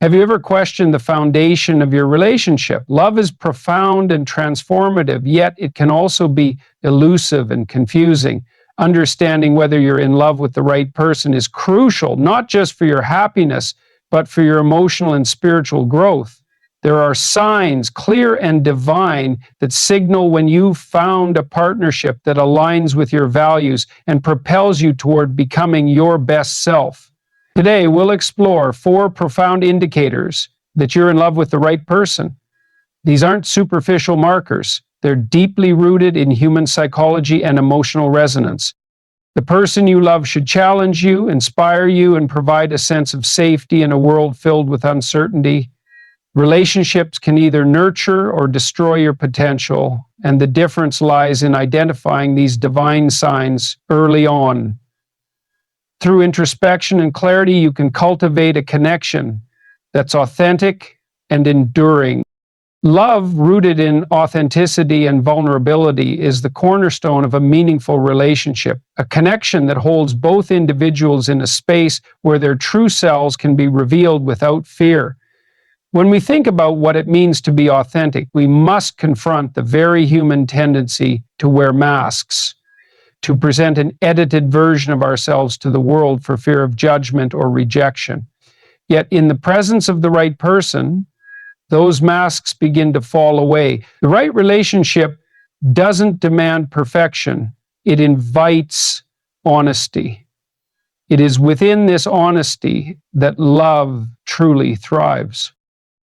Have you ever questioned the foundation of your relationship? Love is profound and transformative, yet it can also be elusive and confusing. Understanding whether you're in love with the right person is crucial, not just for your happiness, but for your emotional and spiritual growth. There are signs, clear and divine, that signal when you've found a partnership that aligns with your values and propels you toward becoming your best self. Today, we'll explore 4 profound indicators that you're in love with the right person. These aren't superficial markers. They're deeply rooted in human psychology and emotional resonance. The person you love should challenge you, inspire you, and provide a sense of safety in a world filled with uncertainty. Relationships can either nurture or destroy your potential, and the difference lies in identifying these divine signs early on. Through introspection and clarity, you can cultivate a connection that's authentic and enduring. Love, rooted in authenticity and vulnerability, is the cornerstone of a meaningful relationship, a connection that holds both individuals in a space where their true selves can be revealed without fear. When we think about what it means to be authentic, we must confront the very human tendency to wear masks, to present an edited version of ourselves to the world for fear of judgment or rejection. Yet in the presence of the right person, those masks begin to fall away. The right relationship doesn't demand perfection. It invites honesty. It is within this honesty that love truly thrives.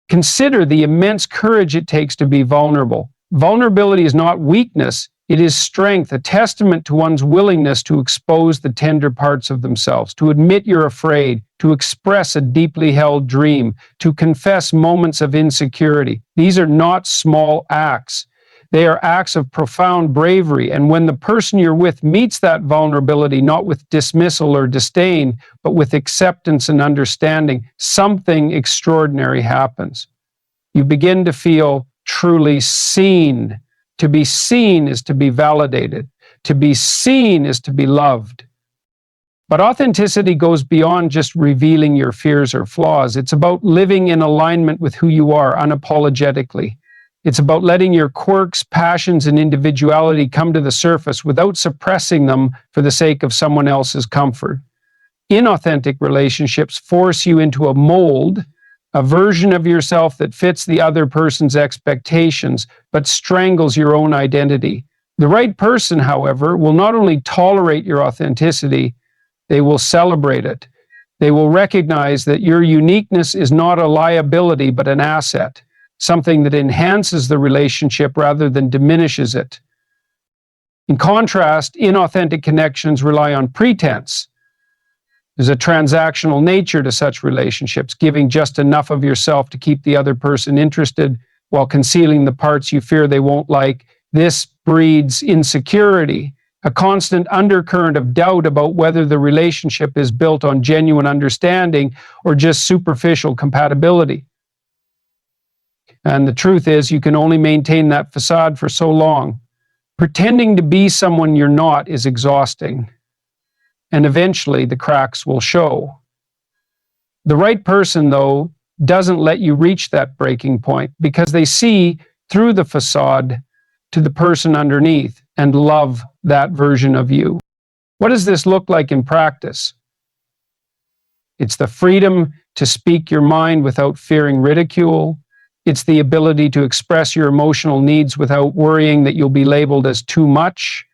Consider the immense courage it takes to be vulnerable. Vulnerability is not weakness. It is strength, a testament to one's willingness to expose the tender parts of themselves, to admit you're afraid, to express a deeply held dream, to confess moments of insecurity. These are not small acts. They are acts of profound bravery, and when the person you're with meets that vulnerability, not with dismissal or disdain, but with acceptance and understanding, something extraordinary happens. You begin to feel truly seen. To be seen is to be validated. To be seen is to be loved. But authenticity goes beyond just revealing your fears or flaws. It's about living in alignment with who you are unapologetically. It's about letting your quirks, passions, and individuality come to the surface without suppressing them for the sake of someone else's comfort. Inauthentic relationships force you into a mold, a version of yourself that fits the other person's expectations, but strangles your own identity. The right person, however, will not only tolerate your authenticity, they will celebrate it. They will recognize that your uniqueness is not a liability, but an asset, something that enhances the relationship rather than diminishes it. In contrast, inauthentic connections rely on pretense. There's a transactional nature to such relationships, giving just enough of yourself to keep the other person interested while concealing the parts you fear they won't like. This breeds insecurity, a constant undercurrent of doubt about whether the relationship is built on genuine understanding or just superficial compatibility. And the truth is, you can only maintain that facade for so long. Pretending to be someone you're not is exhausting. And eventually the cracks will show. The right person, though, doesn't let you reach that breaking point because they see through the facade to the person underneath and love that version of you. What does this look like in practice? It's the freedom to speak your mind without fearing ridicule. It's the ability to express your emotional needs without worrying that you'll be labeled as too much.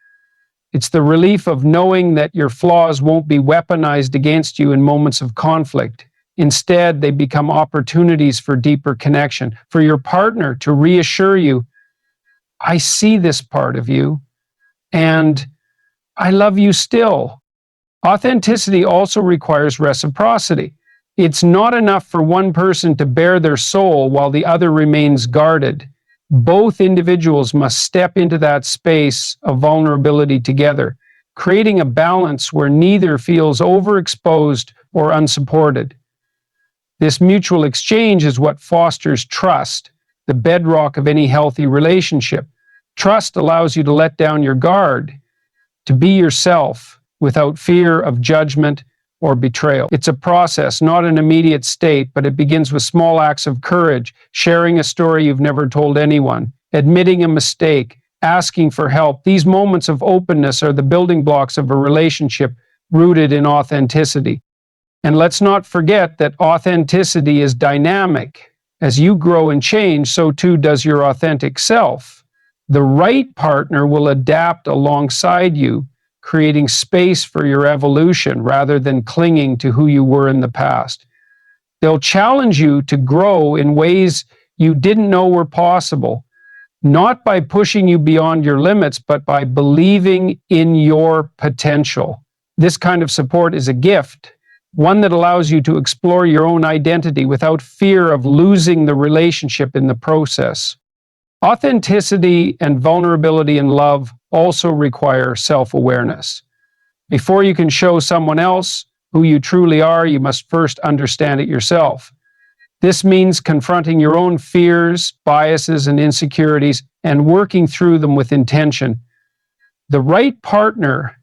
It's the relief of knowing that your flaws won't be weaponized against you in moments of conflict. Instead, they become opportunities for deeper connection, for your partner to reassure you, I see this part of you, and I love you still. Authenticity also requires reciprocity. It's not enough for one person to bare their soul while the other remains guarded. Both individuals must step into that space of vulnerability together, creating a balance where neither feels overexposed or unsupported. This mutual exchange is what fosters trust, the bedrock of any healthy relationship. Trust allows you to let down your guard, to be yourself without fear of judgment or betrayal. It's a process, not an immediate state, but it begins with small acts of courage, sharing a story you've never told anyone, admitting a mistake, asking for help. These moments of openness are the building blocks of a relationship rooted in authenticity. And let's not forget that authenticity is dynamic. As you grow and change, so too does your authentic self. The right partner will adapt alongside you, creating space for your evolution rather than clinging to who you were in the past. They'll challenge you to grow in ways you didn't know were possible, not by pushing you beyond your limits, but by believing in your potential. This kind of support is a gift, one that allows you to explore your own identity without fear of losing the relationship in the process. Authenticity and vulnerability in love also require self-awareness. Before you can show someone else who you truly are, you must first understand it yourself. This means confronting your own fears, biases, and insecurities and working through them with intention. The right partner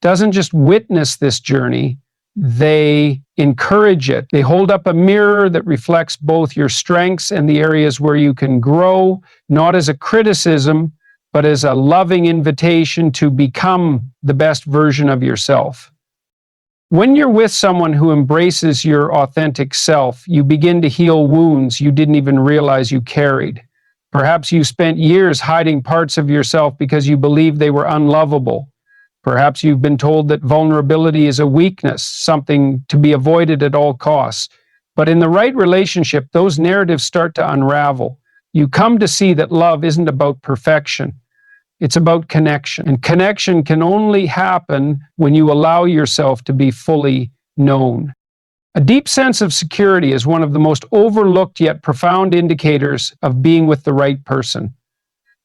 doesn't just witness this journey, they encourage it. They hold up a mirror that reflects both your strengths and the areas where you can grow, not as a criticism, but as a loving invitation to become the best version of yourself. When you're with someone who embraces your authentic self, you begin to heal wounds you didn't even realize you carried. Perhaps you spent years hiding parts of yourself because you believed they were unlovable. Perhaps you've been told that vulnerability is a weakness, something to be avoided at all costs. But in the right relationship, those narratives start to unravel. You come to see that love isn't about perfection. It's about connection. And connection can only happen when you allow yourself to be fully known. A deep sense of security is one of the most overlooked yet profound indicators of being with the right person.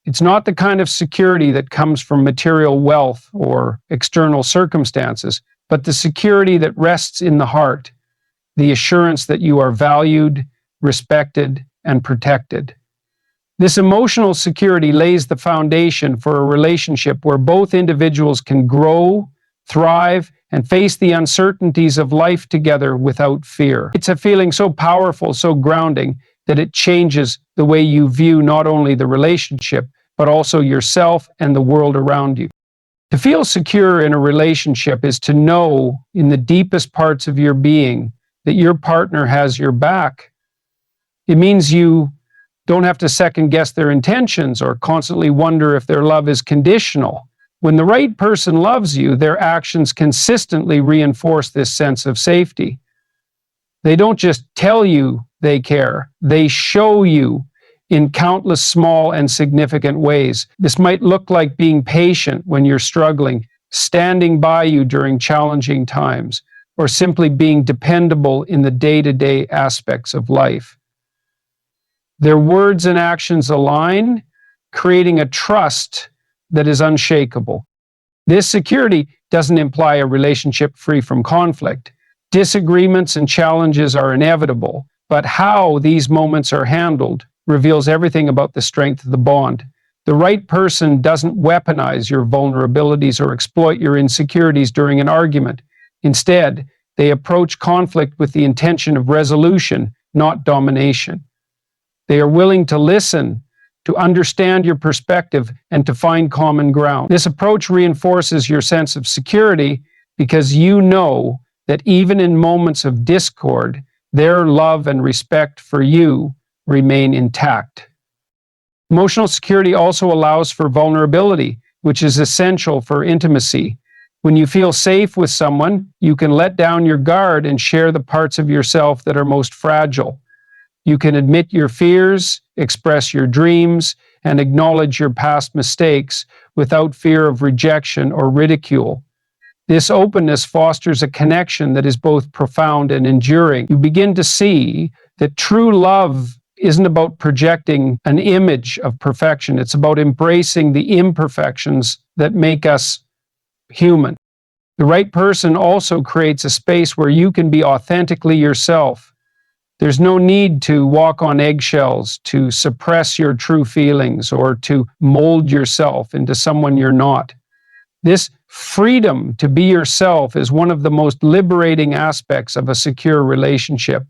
It's not the kind of security that comes from material wealth or external circumstances, but the security that rests in the heart, the assurance that you are valued, respected, and protected. This emotional security lays the foundation for a relationship where both individuals can grow, thrive, and face the uncertainties of life together without fear. It's a feeling so powerful, so grounding, that it changes the way you view not only the relationship, but also yourself and the world around you. To feel secure in a relationship is to know in the deepest parts of your being that your partner has your back. It means you don't have to second guess their intentions or constantly wonder if their love is conditional. When the right person loves you, their actions consistently reinforce this sense of safety. They don't just tell you they care, they show you in countless small and significant ways. This might look like being patient when you're struggling, standing by you during challenging times, or simply being dependable in the day-to-day aspects of life. Their words and actions align, creating a trust that is unshakable. This security doesn't imply a relationship free from conflict. Disagreements and challenges are inevitable, but how these moments are handled reveals everything about the strength of the bond. The right person doesn't weaponize your vulnerabilities or exploit your insecurities during an argument. Instead, they approach conflict with the intention of resolution, not domination. They are willing to listen, to understand your perspective, and to find common ground. This approach reinforces your sense of security because you know that even in moments of discord, their love and respect for you remain intact. Emotional security also allows for vulnerability, which is essential for intimacy. When you feel safe with someone, you can let down your guard and share the parts of yourself that are most fragile. You can admit your fears, express your dreams, and acknowledge your past mistakes without fear of rejection or ridicule. This openness fosters a connection that is both profound and enduring. You begin to see that true love isn't about projecting an image of perfection. It's about embracing the imperfections that make us human. The right person also creates a space where you can be authentically yourself. There's no need to walk on eggshells, to suppress your true feelings, or to mold yourself into someone you're not. This Freedom to be yourself is one of the most liberating aspects of a secure relationship.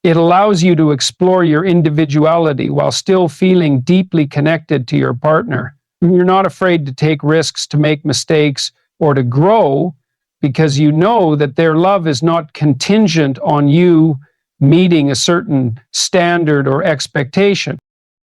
It allows you to explore your individuality while still feeling deeply connected to your partner. You're not afraid to take risks, to make mistakes, or to grow because you know that their love is not contingent on you meeting a certain standard or expectation.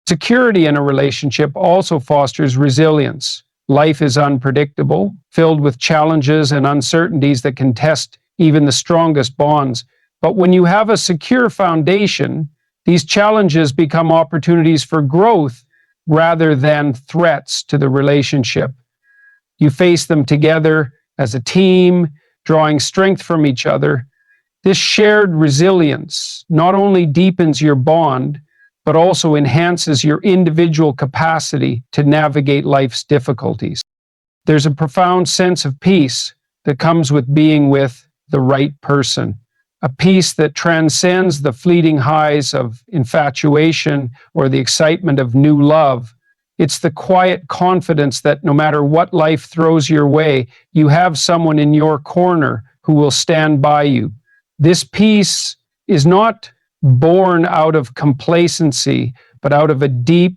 Security in a relationship also fosters resilience. Life is unpredictable, filled with challenges and uncertainties that can test even the strongest bonds. But when you have a secure foundation, these challenges become opportunities for growth rather than threats to the relationship. You face them together as a team, drawing strength from each other. This shared resilience not only deepens your bond, but also enhances your individual capacity to navigate life's difficulties. There's a profound sense of peace that comes with being with the right person, a peace that transcends the fleeting highs of infatuation or the excitement of new love. It's the quiet confidence that no matter what life throws your way, you have someone in your corner who will stand by you. This peace is not born out of complacency, but out of a deep